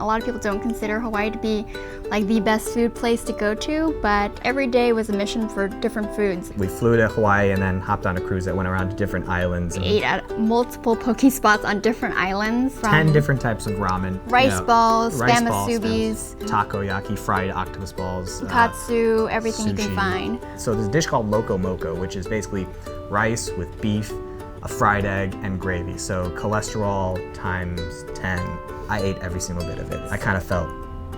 lot of people don't consider Hawaii to be like the best food place to go to, but every day was a mission for different foods. We flew to Hawaii and then hopped on a cruise that went around to different islands. We ate at multiple poke spots on different islands. 10 different types of ramen. Rice balls, rice spam balls, musubis, takoyaki, fried octopus balls. katsu, everything sushi. you can find. So there's a dish called loco moco, which is basically rice with beef, a fried egg, and gravy. So cholesterol times 10. I ate every single bit of it. I kind of felt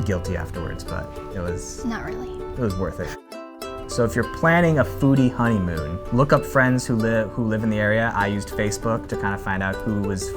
guilty afterwards, but it was Not really. it was worth it. So if you're planning a foodie honeymoon, look up friends who live in the area. I used Facebook to kind of find out who was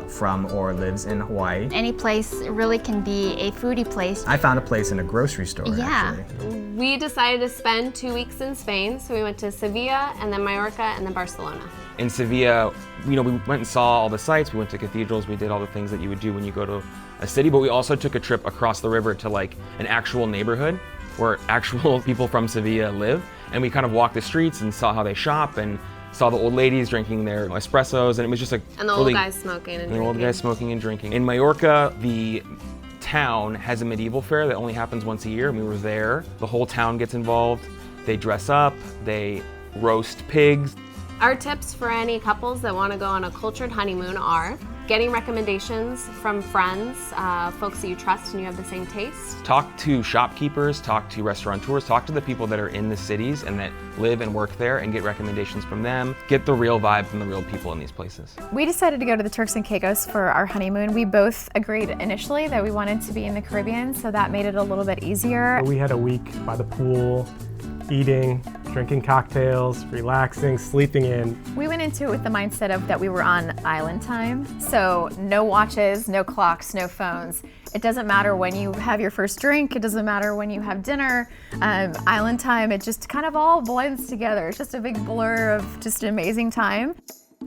from or lives in Hawaii. Any place really can be a foodie place. I found a place in a grocery store, actually. We decided to spend 2 weeks in Spain, so we went to Sevilla, and then Mallorca, and then Barcelona. In Sevilla, we went and saw all the sights, we went to cathedrals, we did all the things that you would do when you go to a city, but we also took a trip across the river to like an actual neighborhood where actual people from Sevilla live, and we kind of walked the streets and saw how they shop and saw the old ladies drinking their espressos, and it was just like And the really, old guys smoking and drinking. the old guys smoking and drinking. In Mallorca, the town has a medieval fair that only happens once a year, and we were there. The whole town gets involved. They dress up, they roast pigs. Our tips for any couples that want to go on a cultured honeymoon are getting recommendations from friends, folks that you trust and you have the same taste. Talk to shopkeepers, talk to restaurateurs, talk to the people that are in the cities and that live and work there and get recommendations from them. Get the real vibe from the real people in these places. We decided to go to the Turks and Caicos for our honeymoon. We both agreed initially that we wanted to be in the Caribbean, so that made it a little bit easier. We had a week by the pool, eating, drinking cocktails, relaxing, sleeping in. We went into it with the mindset of that we were on island time, so no watches, no clocks, no phones. It doesn't matter when you have your first drink, it doesn't matter when you have dinner. Island time, it just kind of all blends together. It's just a big blur of just an amazing time.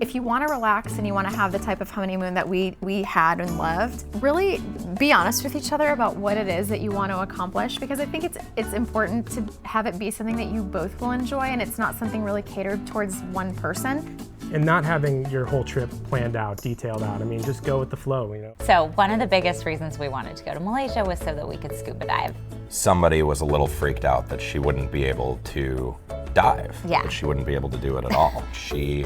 If you want to relax and you want to have the type of honeymoon that we had and loved, really be honest with each other about what it is that you want to accomplish, because I think it's important to have it be something that you both will enjoy and it's not something really catered towards one person. And not having your whole trip planned out, detailed out. I mean, just go with the flow, So one of the biggest reasons we wanted to go to Malaysia was so that we could scuba dive. Somebody was a little freaked out that she wouldn't be able to dive. Yeah. That she wouldn't be able to do it at all. She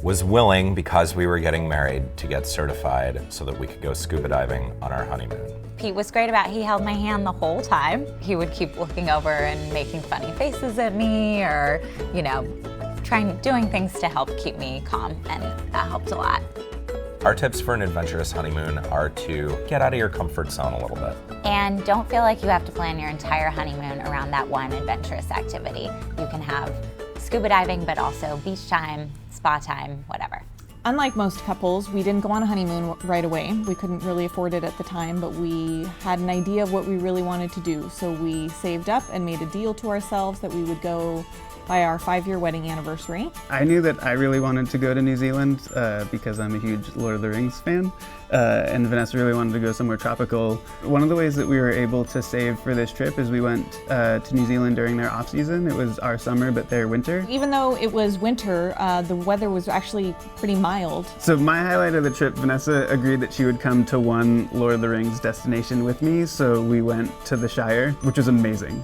was willing, because we were getting married, to get certified so that we could go scuba diving on our honeymoon. Pete was great about he held my hand the whole time. He would keep looking over and making funny faces at me or, doing things to help keep me calm, and that helped a lot. Our tips for an adventurous honeymoon are to get out of your comfort zone a little bit. And don't feel like you have to plan your entire honeymoon around that one adventurous activity. You can have scuba diving, but also beach time, spa time, whatever. Unlike most couples, we didn't go on a honeymoon right away. We couldn't really afford it at the time, but we had an idea of what we really wanted to do. So we saved up and made a deal to ourselves that we would go by our 5-year wedding anniversary. I knew that I really wanted to go to New Zealand because I'm a huge Lord of the Rings fan. And Vanessa really wanted to go somewhere tropical. One of the ways that we were able to save for this trip is we went to New Zealand during their off-season. It was our summer, but their winter. Even though it was winter, the weather was actually pretty mild. So my highlight of the trip, Vanessa agreed that she would come to one Lord of the Rings destination with me, so we went to the Shire, which was amazing.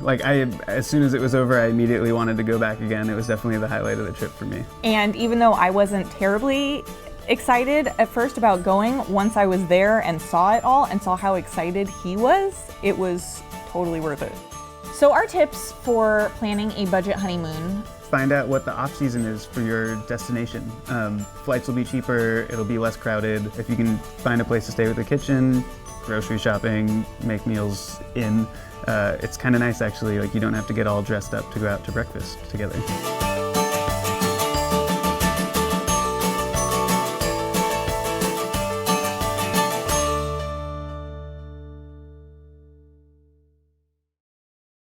As soon as it was over, I immediately wanted to go back again. It was definitely the highlight of the trip for me. And even though I wasn't terribly excited at first about going, once I was there and saw it all and saw how excited he was, it was totally worth it. So our tips for planning a budget honeymoon: find out what the off-season is for your destination. Flights will be cheaper, it'll be less crowded. If you can find a place to stay with a kitchen, grocery shopping, make meals in, it's kind of nice actually. You don't have to get all dressed up to go out to breakfast together.